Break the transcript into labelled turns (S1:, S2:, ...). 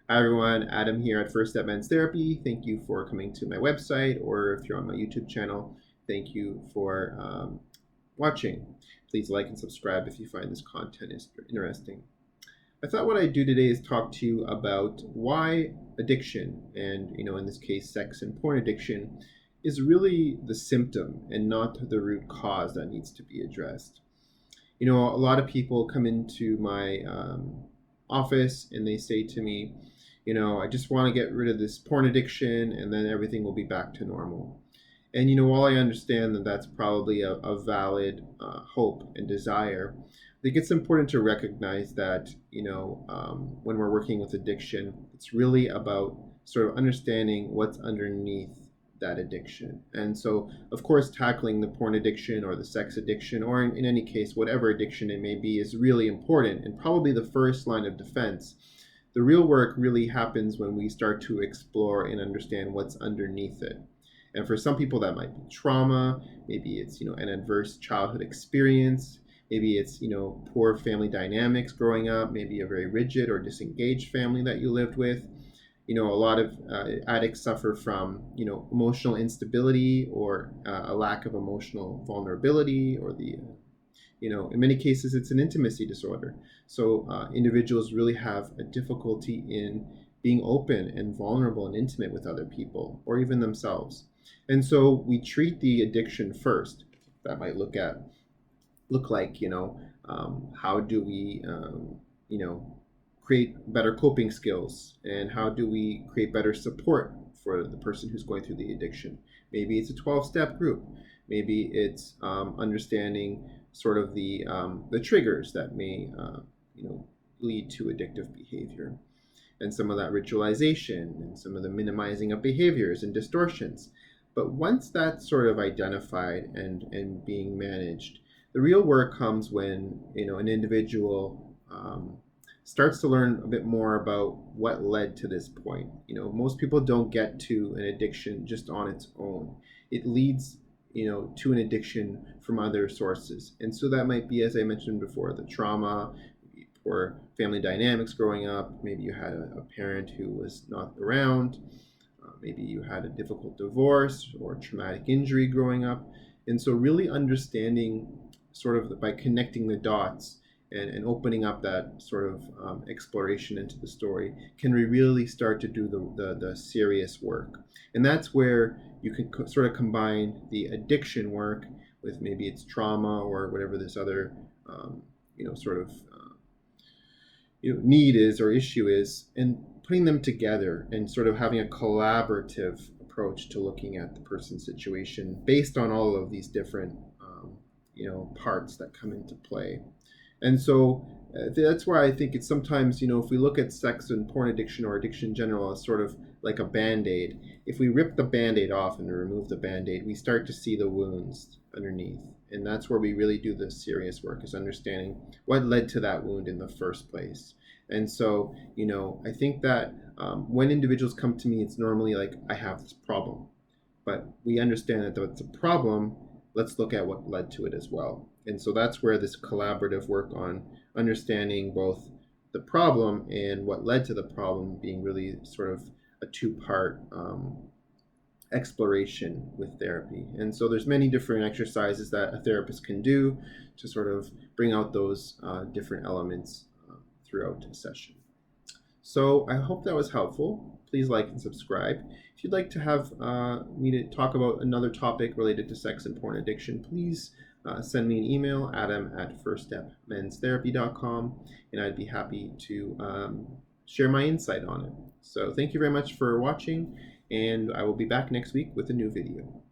S1: Hi everyone, Adam here at First Step Men's Therapy. Thank you for coming to my website, or if you're on my YouTube channel, thank you for watching. Please like and subscribe if you find this content is interesting. I thought what I'd do today is talk to you about why addiction, and in this case sex and porn addiction, is really the symptom and not the root cause that needs to be addressed. A lot of people come into my office and they say to me, I just want to get rid of this porn addiction and then everything will be back to normal. And, while I understand that that's probably a valid hope and desire, I think it's important to recognize that, when we're working with addiction, it's really about sort of understanding what's underneath that addiction. And so, of course, tackling the porn addiction or the sex addiction, or in any case, whatever addiction it may be, is really important and probably the first line of defense. The real work really happens when we start to explore and understand what's underneath it. And for some people, that might be trauma. Maybe it's, an adverse childhood experience. Maybe it's, poor family dynamics growing up. Maybe a very rigid or disengaged family that you lived with. A lot of addicts suffer from, emotional instability or a lack of emotional vulnerability, or in many cases, it's an intimacy disorder. So individuals really have a difficulty in being open and vulnerable and intimate with other people or even themselves. And so we treat the addiction first. That might look like, how do we, create better coping skills, and how do we create better support for the person who's going through the addiction. Maybe it's a 12-step group. Maybe it's understanding sort of the triggers that may lead to addictive behavior, and some of that ritualization and some of the minimizing of behaviors and distortions. But once that's sort of identified and being managed, the real work comes when an individual starts to learn a bit more about what led to this point. Most people don't get to an addiction just on its own. It leads to an addiction from other sources. And so that might be, as I mentioned before, the trauma, or family dynamics growing up. Maybe you had a parent who was not around. Maybe you had a difficult divorce or traumatic injury growing up. And so really understanding sort of by connecting the dots and opening up that sort of exploration into the story, can we really start to do the serious work. And that's where you can sort of combine the addiction work with maybe it's trauma or whatever this other sort of need is or issue is, and putting them together and sort of having a collaborative approach to looking at the person's situation based on all of these different parts that come into play. And so that's why I think it's sometimes, if we look at sex and porn addiction or addiction in general as sort of like a Band-Aid, if we rip the Band-Aid off and remove the Band-Aid, we start to see the wounds underneath. And that's where we really do the serious work, is understanding what led to that wound in the first place. And so, I think that when individuals come to me, it's normally like, I have this problem. But we understand that though it's a problem, let's look at what led to it as well. And so that's where this collaborative work on understanding both the problem and what led to the problem being really sort of a two-part exploration with therapy. And so there's many different exercises that a therapist can do to sort of bring out those different elements throughout a session. So I hope that was helpful. Please like and subscribe. If you'd like to have me to talk about another topic related to sex and porn addiction, please send me an email, adam@firststepmenstherapy.com, and I'd be happy to share my insight on it. So thank you very much for watching, and I will be back next week with a new video.